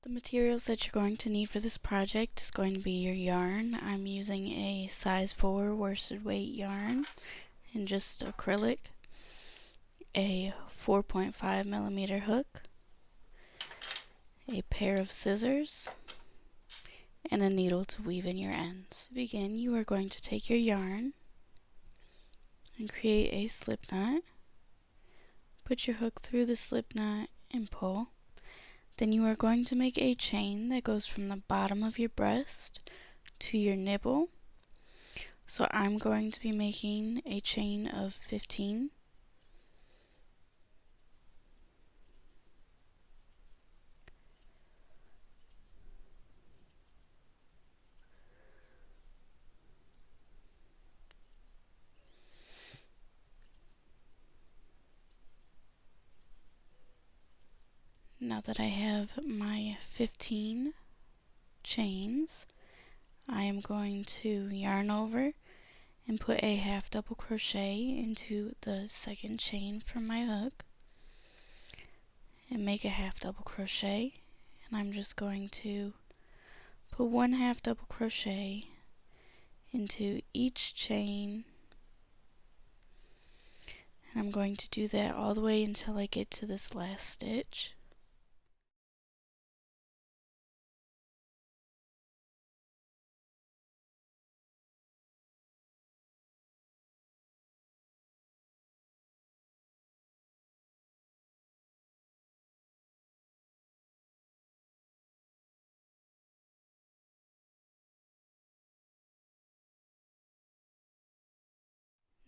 The materials that you're going to need for this project is going to be your yarn. I'm using a size 4 worsted weight yarn and just acrylic, a 4.5 millimeter hook, a pair of scissors, and a needle to weave in your ends. To begin, you are going to take your yarn and create a slip knot. Put your hook through the slip knot and pull. Then you are going to make a chain that goes from the bottom of your breast to your nipple. So I'm going to be making a chain of 15. Now that I have my 15 chains, I am going to yarn over and put a half double crochet into the second chain from my hook and make a half double crochet, and I'm just going to put one half double crochet into each chain, and I'm going to do that all the way until I get to this last stitch.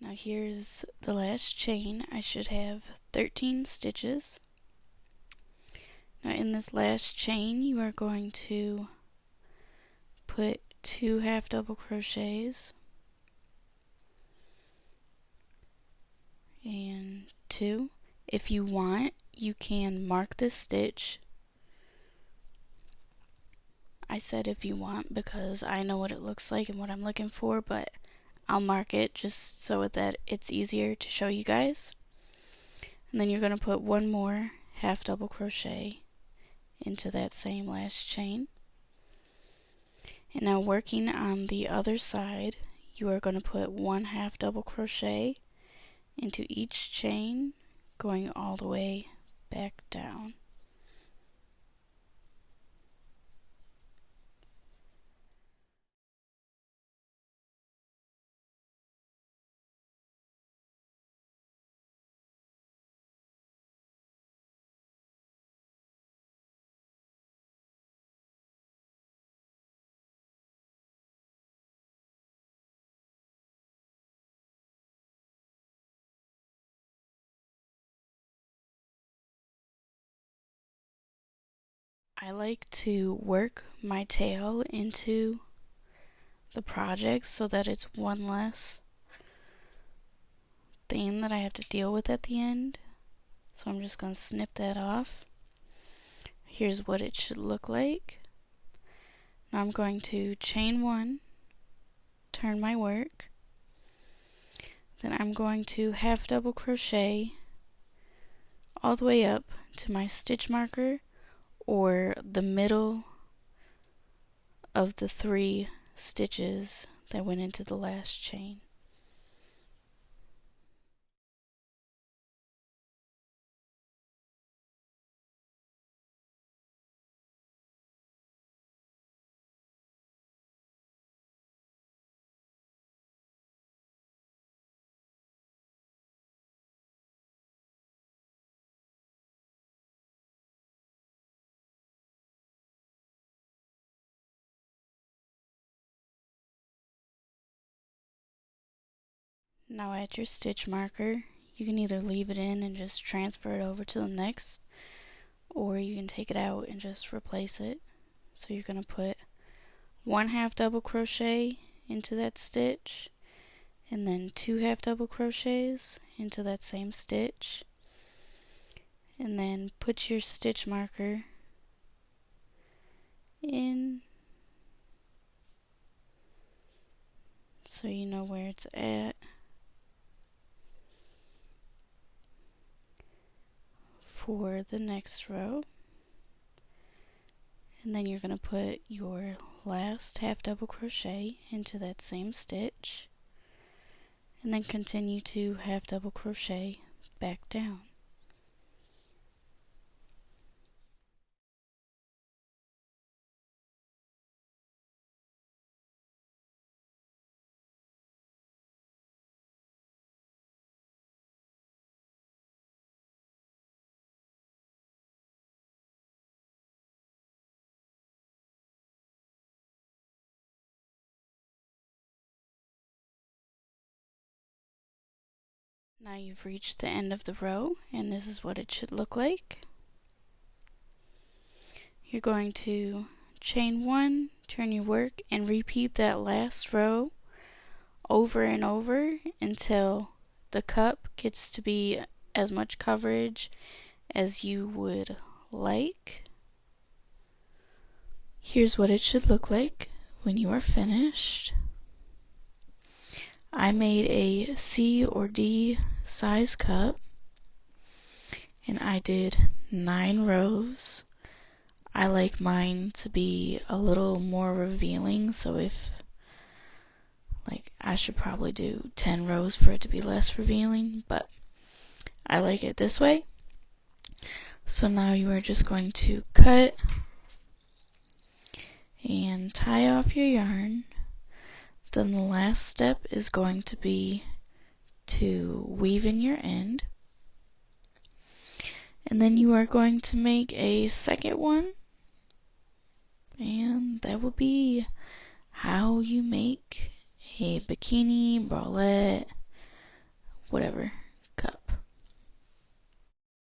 Now here's the last chain. I should have 13 stitches. Now in this last chain you are going to put 2 half double crochets and 2. If you want, you can mark this stitch. I said if you want because I know what it looks like and what I'm looking for, but I'll mark it just so that it's easier to show you guys. And then you're going to put one more half double crochet into that same last chain. And now working on the other side, you are going to put one half double crochet into each chain, going all the way back down. I like to work my tail into the project so that it's one less thing that I have to deal with at the end. So I'm just going to snip that off. Here's what it should look like. Now I'm going to chain 1, turn my work, then I'm going to half double crochet all the way up to my stitch marker or the middle of the 3 stitches that went into the last chain. Now at your stitch marker, you can either leave it in and just transfer it over to the next, or you can take it out and just replace it. So you're going to put 1 half double crochet into that stitch, and then 2 half double crochets into that same stitch, and then put your stitch marker in so you know where it's at for the next row. And then you're going to put your last half double crochet into that same stitch, and then continue to half double crochet back down. Now you've reached the end of the row, and this is what it should look like. You're going to chain 1, turn your work, and repeat that last row over and over until the cup gets to be as much coverage as you would like. Here's what it should look like when you are finished. I made a C or D size cup, and I did 9 rows. I like mine to be a little more revealing, so I should probably do 10 rows for it to be less revealing, but I like it this way. So now you are just going to cut and tie off your yarn. Then the last step is going to be to weave in your end. And then you are going to make a second one. And that will be how you make a bikini, bralette, whatever.